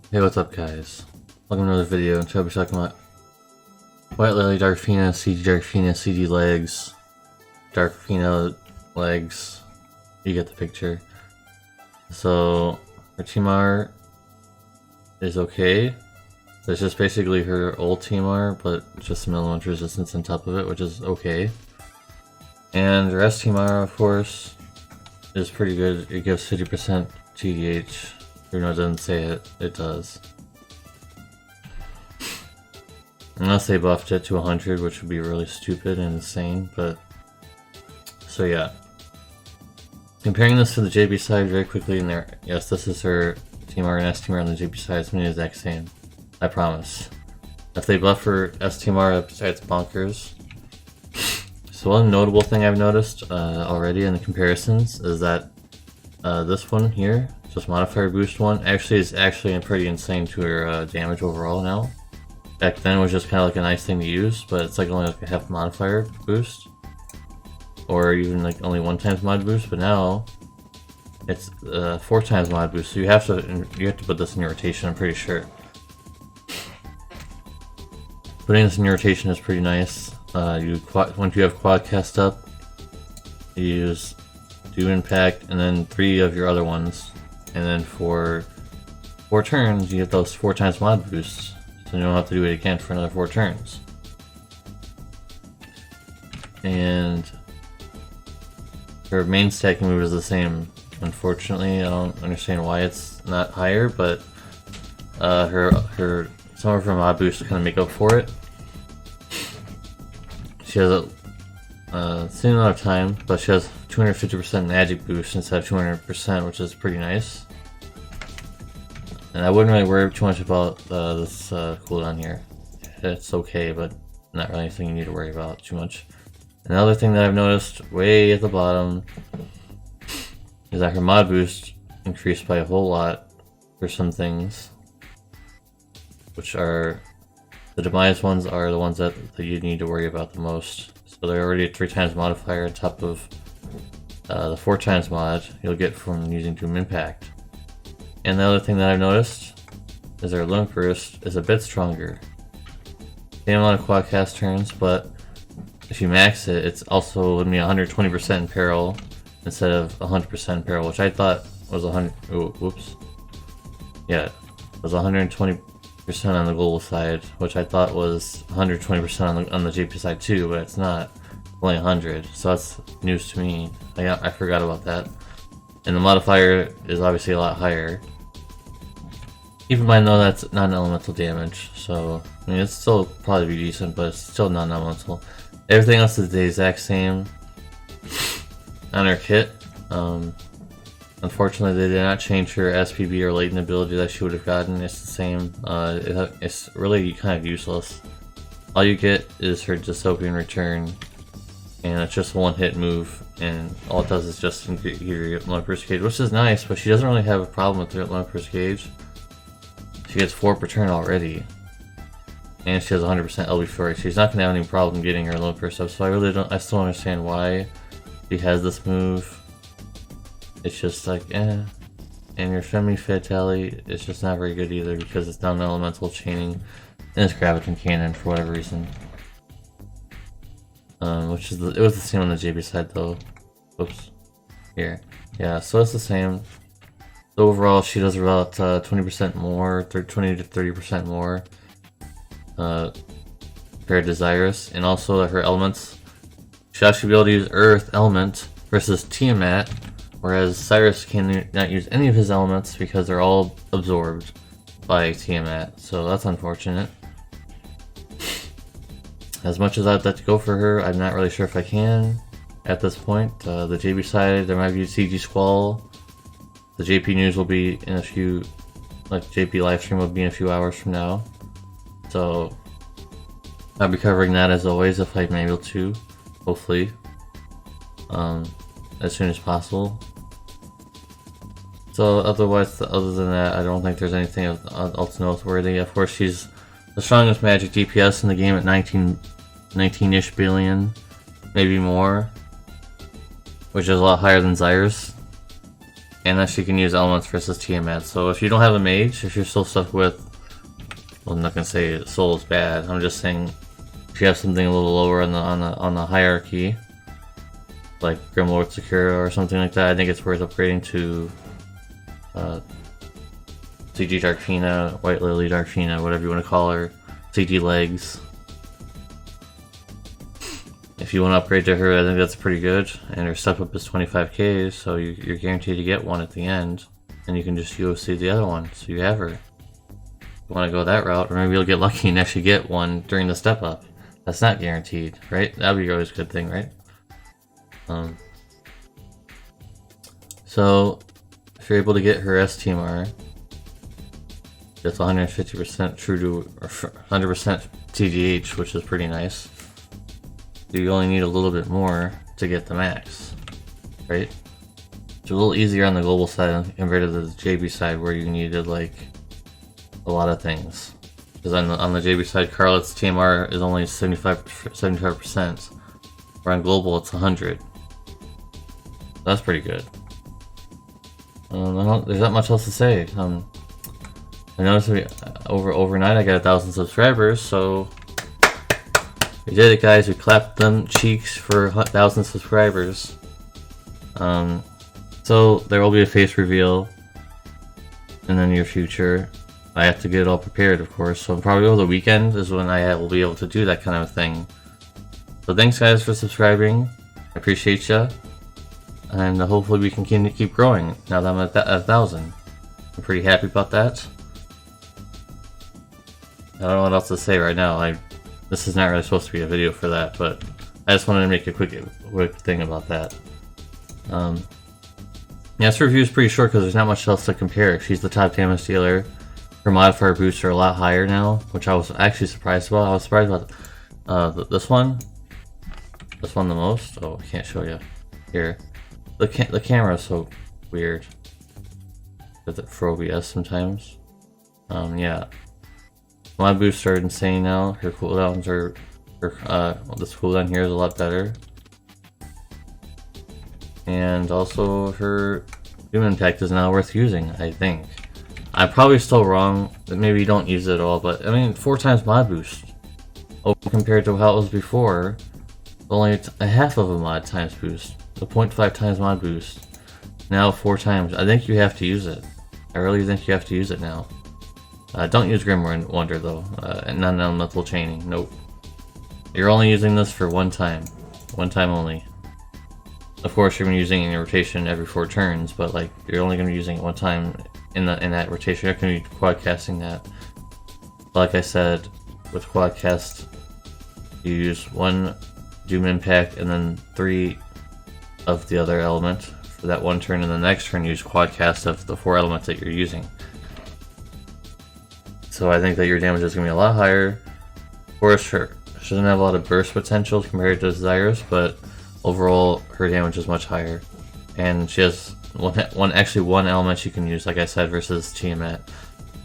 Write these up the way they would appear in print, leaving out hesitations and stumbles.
Hey, what's up, guys? Welcome to another video. Today I'll be talking about White Lily, Dark Fina, CG Dark Fina, CG legs, Dark Fina legs. You get the picture. So, her team art is okay. It's just basically her old team art, but just some elemental resistance on top of it, which is okay. And the rest team art, of course, is pretty good. It gives 50% TDH. Even though it doesn't say it, it does. Unless they buffed it to 100, which would be really stupid and insane, but... So yeah. Comparing this to the JB side very quickly in there, yes, this is her team art and S team art on the JB side. It's going to be the exact same. I promise. If they buff her S team art, it's bonkers. So one notable thing I've noticed already in the comparisons is that this one here, this modifier boost one, is actually pretty insane to her damage overall now. Back then it was just kind of like a nice thing to use, but it's like only like a half modifier boost. Or even like only 1 times mod boost, but now it's 4 times mod boost, so you have to put this in your rotation, I'm pretty sure. Putting this in your rotation is pretty nice. Once you have quad cast up, you use do impact and then 3 of your other ones, and then for 4 turns you get those 4 times mod boosts, so you don't have to do it again for another 4 turns. And her main stacking move is the same. Unfortunately, I don't understand why it's not higher, but some of her mod boosts kind of make up for it. She has a same amount of time, but she has 250% magic boost instead of 200%, which is pretty nice. And I wouldn't really worry too much about this cooldown here. It's okay, but not really anything you need to worry about too much. Another thing that I've noticed way at the bottom is that her mod boost increased by a whole lot for some things, which are the demise ones are the ones that you need to worry about the most. So they're already a 3 times modifier on top of the 4 times mod you'll get from using Doom Impact. And the other thing that I've noticed is their limit burst is a bit stronger. Same amount of quad cast turns, but if you max it, it's also going to be 120% in peril instead of 100% in peril, which I thought was 100. Oh, whoops. Yeah, it was 120% on the global side, which I thought was 120% on the JP side too, but it's not. Only 100, so that's news to me. I forgot about that. And the modifier is obviously a lot higher. Keep in mind though, that's non-elemental damage, so I mean, it's still probably be decent, but it's still non-elemental. Everything else is the exact same on her kit. Unfortunately, they did not change her SPB or latent ability that she would have gotten. It's the same. It's really kind of useless. All you get is her dystopian return, and it's just a 1-hit move, and all it does is just increase your Olympus gauge, which is nice, but she doesn't really have a problem with her Olympus gauge. She gets 4 per turn already, and she has 100% LB4. She's not going to have any problem getting her Olympus up, so I still don't understand why she has this move. It's just like, eh. And your Femi Fatale is just not very good either because it's non-elemental chaining, and it's Graviton Cannon for whatever reason. It was the same on the JB side though. Oops. Here. Yeah, so it's the same. So overall, she does about 20% more, 20 to 30% more compared to Zyrus. And also her elements. She'll actually be able to use Earth Element versus Tiamat, whereas Cyrus cannot use any of his elements because they're all absorbed by Tiamat. So that's unfortunate. As much as I'd like to go for her, I'm not really sure if I can at this point. The JB side, there might be CG Squall. The JP news will be in a few, like JP livestream will be in a few hours from now. So I'll be covering that as always if I'm able to, hopefully, as soon as possible. So otherwise, other than that, I don't think there's anything else noteworthy. Of course, she's the strongest magic DPS in the game at 19-ish billion, maybe more, which is a lot higher than Zyrus. and then she can use elements versus Tiamat. So if you don't have a mage, if you're still stuck with, well, I'm not gonna say soul is bad. I'm just saying if you have something a little lower on the hierarchy, like Grimlord Sakura or something like that, I think it's worth upgrading to CG Dark Fina, White Lily Dark Fina, whatever you want to call her, CG Legs. If you want to upgrade to her, I think that's pretty good. And her step up is 25k, so you're guaranteed to get one at the end. And you can just UOC the other one, so you have her. If you want to go that route, or maybe you'll get lucky and actually get one during the step up. That's not guaranteed, right? That would be always a good thing, right? So, if you're able to get her STMR, that's 150% true to, or 100% TGH, which is pretty nice. You only need a little bit more to get the max, right? It's a little easier on the global side compared to the JB side, where you needed like a lot of things. Because on the JB side, Carlet's TMR is only 75%, where on global it's 100. That's pretty good. There's not much else to say. I noticed overnight I got 1,000 subscribers, so we did it, guys. We clapped them cheeks for 1,000 subscribers. So there will be a face reveal in the near future. I have to get it all prepared, of course. So probably over the weekend is when I will be able to do that kind of thing. So thanks, guys, for subscribing. I appreciate ya, and hopefully we can keep growing now that I'm at 1,000. I'm pretty happy about that. I don't know what else to say right now. This is not really supposed to be a video for that, but I just wanted to make a quick thing about that. Yeah, this review is pretty short because there's not much else to compare. She's the top damage dealer. Her modifier boosts are a lot higher now, which I was actually surprised about. I was surprised about this one. This one the most. Oh, I can't show you here. The camera is so weird for OBS sometimes. Yeah. My boosts are insane now. Her cooldowns are, this cooldown here is a lot better. And also her Doom Impact is now worth using, I think. I'm probably still wrong, that maybe you don't use it at all, but I mean, 4 times mod boost. Compared to how it was before, only a half of a mod times boost. The 0.5 times mod boost. Now 4 times. I think you have to use it. I really think you have to use it now. Don't use Grim Wonder though, and non-elemental chaining, nope. You're only using this for one time only. Of course, you're going to be using it in your rotation every 4 turns, but like you're only going to be using it one time in that rotation. You're not going to be quad casting that. But like I said, with quad cast, you use 1 Doom Impact and then 3 of the other element for that 1 turn, and the next turn you use quad cast of the 4 elements that you're using. So I think that your damage is going to be a lot higher. Of course, she doesn't have a lot of burst potential compared to Zyrus, but overall her damage is much higher. And she has actually one element she can use, like I said, versus Tiamat.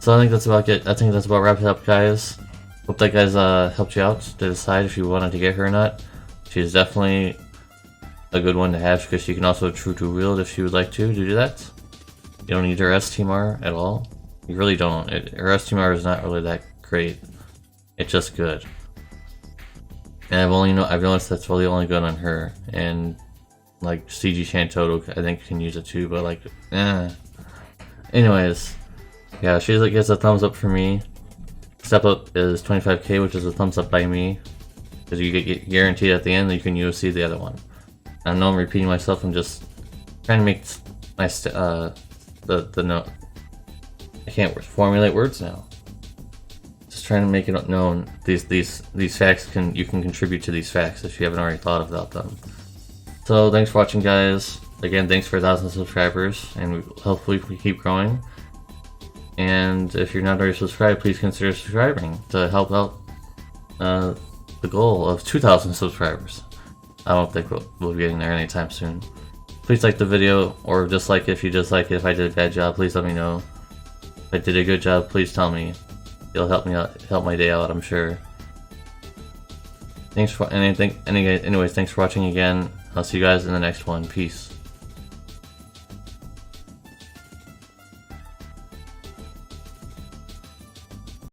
So I think that's about it. I think that's about wrapped up, guys. Hope that guys helped you out to decide if you wanted to get her or not. She's definitely a good one to have because she can also true to wield if she would like to do that. You don't need her STMR at all. You really don't. Her STMR is not really that great. It's just good. And I've noticed that's really only good on her. And like CG Shantoto, I think can use it too, but like, Anyways, yeah, she gets a thumbs up for me. Step up is 25k, which is a thumbs up by me, because you get guaranteed at the end that you can UOC the other one. I know I'm repeating myself. I'm just trying to make my the note. I can't formulate words now. Just trying to make it known. These facts you can contribute to these facts if you haven't already thought about them. So thanks for watching, guys. Again, thanks for 1,000 subscribers, and hopefully we keep growing. And if you're not already subscribed, please consider subscribing to help out the goal of 2,000 subscribers. I don't think we'll be getting there anytime soon. Please like the video, or dislike it if you dislike it. If I did a bad job, please let me know. If I did a good job, please tell me. It'll help me out, help my day out, I'm sure. Thanks for anyways, thanks for watching again. I'll see you guys in the next one. Peace.